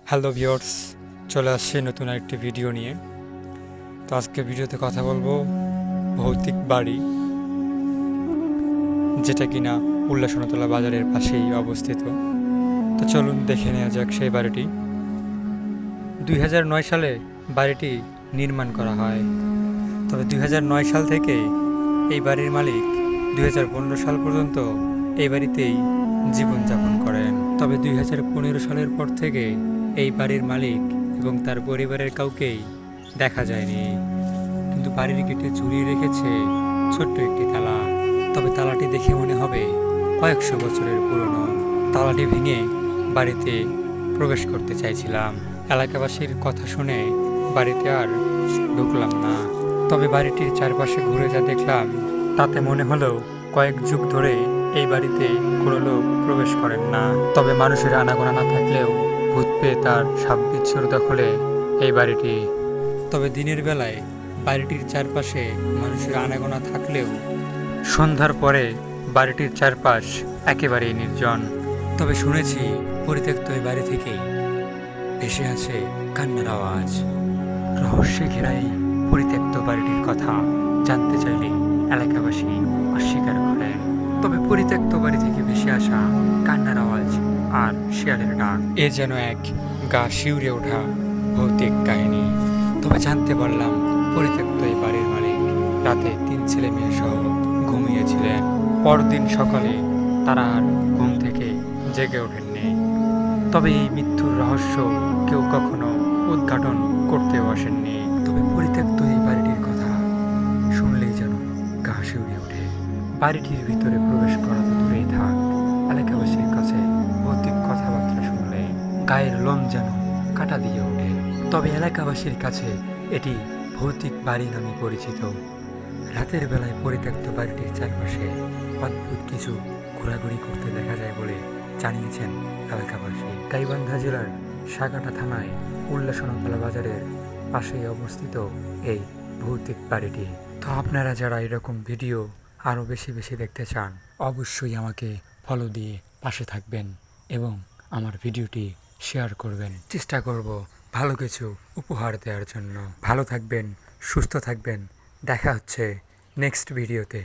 Hello viewers, চলে আসছে নতুন একটি ভিডিও নিয়ে। তো আজকে ভিডিওতে কথা বলবো ভৌতিক বাড়ি, যেটা কিনা উল্লাসনতলা বাজারের পাশেই অবস্থিত। তো চলুন দেখে নেওয়া যাক সেই বাড়িটি। 2009 সালে বাড়িটি নির্মাণ করা হয়। তবে 2009 সাল থেকে এই বাড়ির মালিক 2015 সাল পর্যন্ত এই বাড়িতেই জীবনযাপন করেন। তবে 2015 সালের পর থেকে এই বাড়ির মালিক এবং তার পরিবারের কাউকেই দেখা যায়নি। কিন্তু বাড়ির গেটে ঝুলিয়ে রেখেছে ছোট্ট একটি তালা। তবে তালাটি দেখে মনে হবে কয়েকশো বছরের পুরনো। তালাটি ভেঙে বাড়িতে প্রবেশ করতে চাইছিলাম। এলাকাবাসীর কথা শুনে বাড়িতে আর ঢুকলাম না। তবে বাড়িটির চারপাশে ঘুরে যা দেখলাম, তাতে মনে হলো কয়েক যুগ ধরে এই বাড়িতে কোনো লোক প্রবেশ করেন না। তবে মানুষের আনাগোনা না থাকলেও ভূত পেয়ে তার সাববিচ্ছুর দখলে এই বাড়িটি। তবে দিনের বেলায় বাড়িটির চারপাশে মানুষের আনাগোনা থাকলেও সন্ধ্যার পরে বাড়িটির চারপাশ একেবারেই নির্জন। তবে শুনেছি পরিত্যক্ত এই বাড়ি থেকেই ভেসে আছে কান্নার আওয়াজ। রহস্যে ঘেরা এই পরিত্যক্ত বাড়িটির কথা জানতে চাইলে এলাকাবাসী অস্বীকার করে। তবে পরিত্যক্ত বাড়ি থেকে ভেসে আসা কান্নার আওয়াজ আর শিয়ালের ডাক, এ যেন এক গা শিউরে ওঠা ভৌতিক কাহিনী। তবে জানতে পারলাম পরিত্যক্ত এই বাড়ির মালিক রাতে 3 ছেলে মেয়ে সহ ঘুমিয়েছিলেন। পরদিন সকালে তারা আর ঘুম থেকে জেগে ওঠেননি। তবে এই মৃত্যুর রহস্য কেউ কখনো উদ্ঘাটন করতেও আসেননি। তবে পরিত্যক্ত এই বাড়িটির কথা শুনলেই যেন গা শিউরে ওঠে। বাড়িটির ভিতরে প্রবেশ করা তো দূরেই থাক, এলাকাবাসীর কাছে ভৌতিক কথাবার্তা শুনলে গায়ের লোম যেন কাটা দিয়ে ওঠে। তবে এলাকাবাসীর কাছে এটি ভৌতিক বাড়ি নামে পরিচিত। রাতের বেলায় পরিত্যক্ত বাড়িটির চারপাশে অদ্ভুত কিছু ঘোরাঘুরি করতে দেখা যায় বলে জানিয়েছেন এলাকাবাসী। গাইবান্ধা জেলার সাগাটা থানায় উল্লাসনতলা বাজারের পাশেই অবস্থিত এই ভৌতিক বাড়িটি। তো আপনারা যারা এরকম ভিডিও আরও বেশি বেশি দেখতে চান, অবশ্যই আমাকে ফলো দিয়ে পাশে থাকবেন এবং আমার ভিডিওটি শেয়ার করবেন। চেষ্টা করব ভালো কিছু উপহার দেওয়ার জন্য। ভালো থাকবেন, সুস্থ থাকবেন। দেখা হচ্ছে নেক্সট ভিডিওতে।